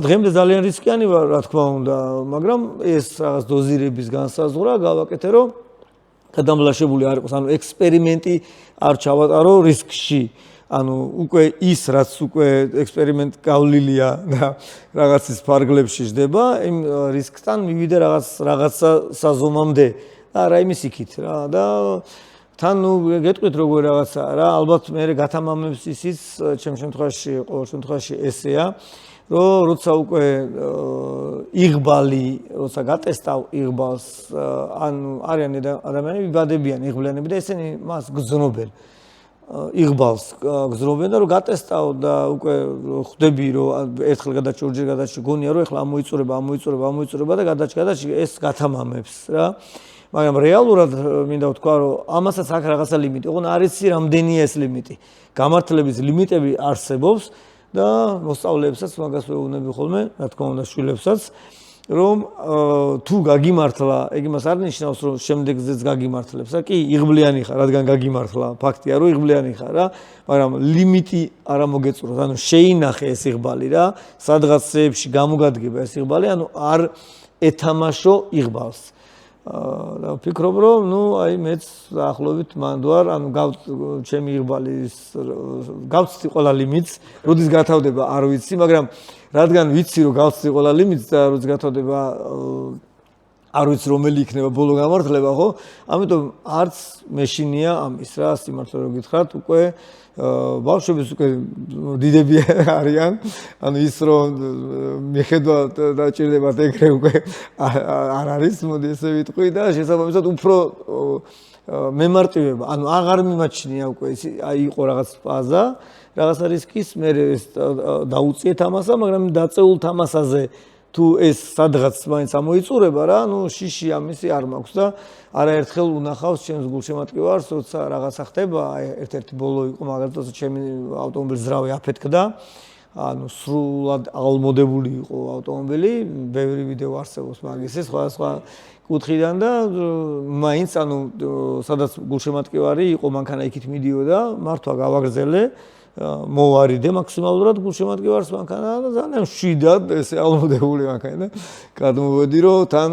დღემდე ძალიან რისკიანი ვარ, რა თქმა უნდა, მაგრამ ეს რაღაც დოზირების განსაზღვრა გავაკეთე, რომ გადამლაშებული არ იყოს, ანუ ექსპერიმენტი არ ჩავატარო რისკში. ანუ უკვე ის, რაც უკვე ექსპერიმენტ გავლილია და რაღაცის ფარგლებში ჯდება, იმ რისკთან მივიდე რაღაცა საზომამდე და რა იმის იქით რა და თან ნუ გეტყვით როგორ რაღაცა რა, ალბათ მე გათამამებს ისიც ჩემ შემთხვევაში, ყოველ შემთხვევაში ესეა, რომ როცა უკვე იღბალი, როცა გატესტავ იღბალს, ანუ არიან ადამიანები ვიბადებიან იღბლიანები და ესენი მას გრძნობენ. იღბალს გრძნობენ და რომ გატესტავ და უკვე ხვდები რომ ერთხელ გადაჭი, ორჯერ გადაჭი, გონია რომ ეხლა ამოიწურება და გადაჭი ეს გათამამებს რა. მაგრამ რეალურად მინდა ვთქვა რომ ამასაც აქ რაღაცა ლიმიტი. ოღონდ არ იცი რამდენია ეს ლიმიტი. გამართლების ლიმიტები არსებობს და მოსწავლეებსაც მაგას ვეუბნები ხოლმე, რა თქმა უნდა შვილებსაც, რომ თუ გაგიმართლა, ეგ იმას არ ნიშნავს, რომ შემდეგზეც გაგიმართლებს, კი, იღბლიანი ხარ, რადგან გაგიმართლა, ფაქტია, რომ იღბლიანი ხარ რა, მაგრამ ლიმიტი არ მოგეწუროს, ანუ შეინახე ეს იღბალი რა, სადღაცებში გამოგადგება ეს იღბალი, ანუ არ ეთამაშო იღბალს. და ვფიქრობ, რომ ნუ აი მეც ახლობით მანდ ვარ, ანუ ჩემი იღბალის გავცდი ყველა ლიმიტს, როდის გათავდება არ ვიცი, მაგრამ რადგან ვიცი რომ გავცდი ყველა ლიმიტს და როდის გათავდება არ ვიცი რომელი იქნება ბოლო გამართლება, ხო? ამიტომ არც მეშინია ამის რა, სიმართლე რომ გითხრათ, უკვე ბავშვების უკვე დიდები არიან, ანუ ის რომ მიხედვათ დაჭირდებათ ეგრე უკვე არ არის, მოდი ესე ვიტყვი და შესაბამისად უფრო მემარტივება, ანუ აღარ მიმაჩნია უკვე აი იყო რაღაც ფაზა, რაღაცა რისკის, მე ეს დაუწიეთ ამასა, მაგრამ დაწეულ თამასაზე თუ ეს სადღაც მაინც ამოიწურება რა, ნუ შიში ამისი არ მაქვს და არაერთხელ უნახავს ჩემს გულშემატკივარს, როცა რაღაცა ხდება, ერთ-ერთი ბოლო იყო მაგალითად ჩემი ავტომობილის ძრავი აფეთქდა, ანუ სრულად ალმოდებული იყო ავტომობილი, ბევრი ვიდეო არსებობს მაგისის, სხვადასხვა კუთხიდან და მაინც ანუ სადაც გულშემატკივარი იყო, მანქანა იქით მიდიოდა, მართვა გავაგრძელე მოვარიდე მაქსიმალურად გულშემატკივარს მანქანა და ძალიან მშვიდად ესე ალმოდებული მანქანა და გადმოვედი რომ თან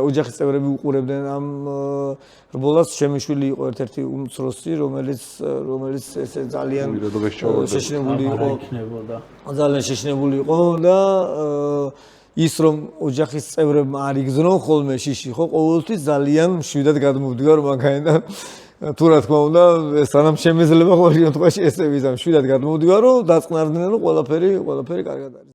ოჯახის წევრები უყურებდნენ ამ რბოლას ჩემი შვილი იყო ერთ-ერთი უმცროსი რომელიც ესე ძალიან შეშინებული იყო ძალიან შეშინებული იყო და ის რომ ოჯახის წევრებმა არ იგზნონ ხოლმე შიში ხო ყოველთვის ძალიან მშვიდად გადმოვდივარ მანქანიდან თუ რა თქმა უნდა, სანამ შემეძლება ყოველ შემთხვევაში ესე ვიზამ, შვიდად გადმოვდივარ, რომ დაწყნარდნენ, რომ ყველაფერი კარგად არის.